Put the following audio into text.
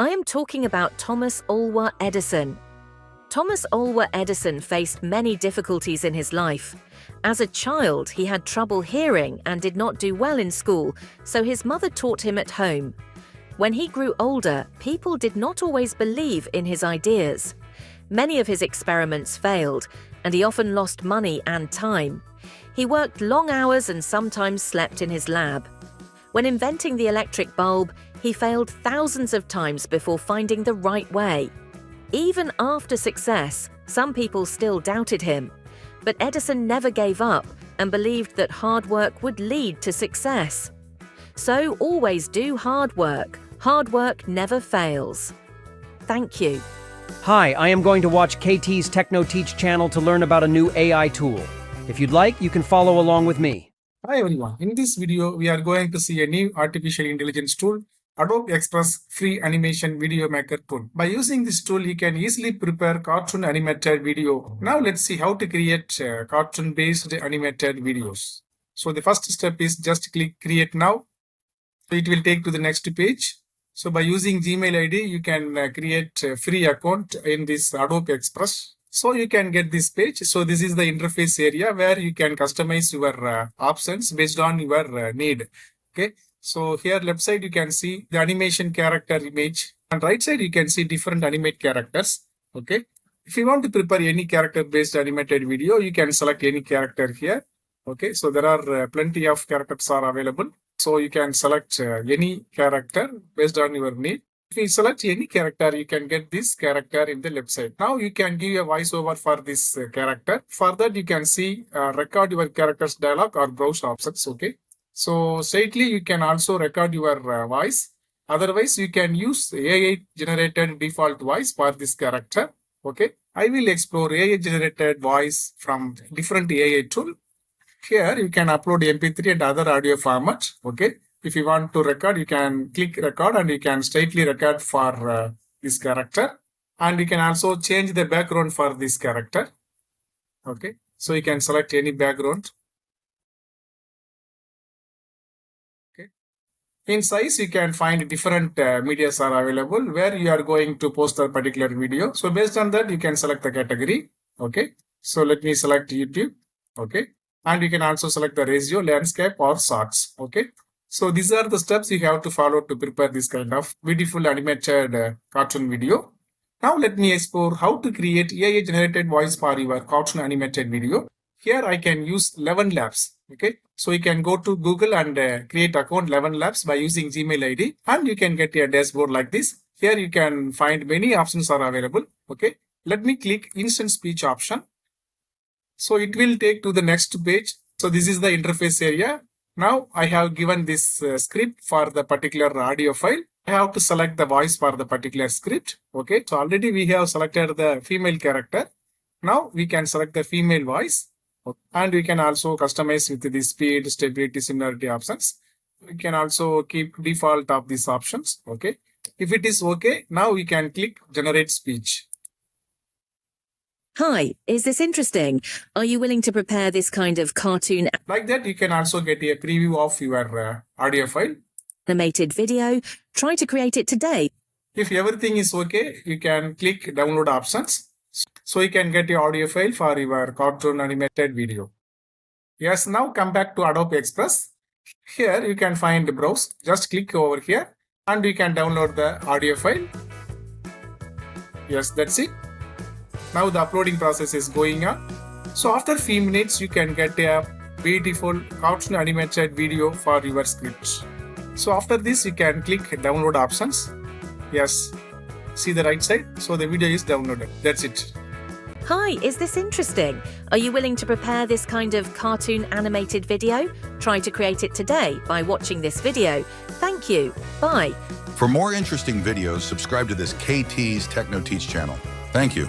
I am talking about Thomas Alva Edison. Thomas Alva Edison faced many difficulties in his life. As a child, he had trouble hearing and did not do well in school, so his mother taught him at home. When he grew older, people did not always believe in his ideas. Many of his experiments failed, and he often lost money and time. He worked long hours and sometimes slept in his lab. When inventing the electric bulb, he failed thousands of times before finding the right way. Even after success, some people still doubted him. But Edison never gave up and believed that hard work would lead to success. So always do hard work. Hard work never fails. Thank you. Hi, I am going to watch kt'stechno Teach channel to learn about a new AI tool. If you'd like, you can follow along with me. Hi everyone, in this video we are going to see a new artificial intelligence tool, Adobe Express free animation video maker tool. By using this tool, you can easily prepare cartoon animated video. Now let's see how to create cartoon based animated videos. So the first step is just click create now. So it will take to the next page. So by using Gmail ID, you can create a free account in this Adobe Express. So you can get this page. So this is the interface area where you can customize your options based on your need. Okay. So here left side you can see the animation character image, and right side you can see different animate characters. Okay. If you want to prepare any character based animated video, you can select any character here. Okay. So there are plenty of characters are available. So you can select any character based on your need. If you select any character, you can get this character in the left side. Now you can give a voiceover for this character. For that you can see record your character's dialogue or browse options. Okay. So straightly you can also record your voice. Otherwise you can use AI generated default voice for this character. Okay. I will explore AI generated voice from different AI tool. Here you can upload MP3 and other audio formats. Okay. If you want to record, you can click record and you can straightly record for this character. And you can also change the background for this character. Okay. So you can select any background. In size, you can find different medias are available where you are going to post a particular video. So based on that, you can select the category. Okay. So let me select YouTube. Okay. And you can also select the ratio, landscape or shorts. Okay. So these are the steps you have to follow to prepare this kind of beautiful animated cartoon video. Now let me explore how to create AI generated voice for your cartoon animated video. Here I can use 11 Labs. Okay. So you can go to Google and create account 11 Labs by using Gmail ID, and you can get a dashboard like this. Here you can find many options are available. Okay. Let me click instant speech option. So it will take to the next page. So this is the interface area. Now I have given this script for the particular audio file. I have to select the voice for the particular script. Okay. So already we have selected the female character. Now we can select the female voice. And we can also customize with the speed, stability, similarity options. We can also keep default of these options. Okay. If it is okay, now we can click generate speech. Hi, is this interesting? Are you willing to prepare this kind of cartoon Like that, you can also get a preview of your audio file. animated video? Try to create it today. If everything is okay, you can click download options. So you can get your audio file for your cartoon animated video. Yes, now come back to Adobe Express. Here you can find browse. Just click over here and you can download the audio file. Yes, that's it. Now the uploading process is going on. So after few minutes, you can get a beautiful cartoon animated video for your script. So after this, you can click download options. Yes. See the right side. So the video is downloaded. That's it. Hi, is this interesting? Are you willing to prepare this kind of cartoon animated video? Try to create it today by watching this video. Thank you. Bye. For more interesting videos, subscribe to this kt'stechno Teach channel. Thank you.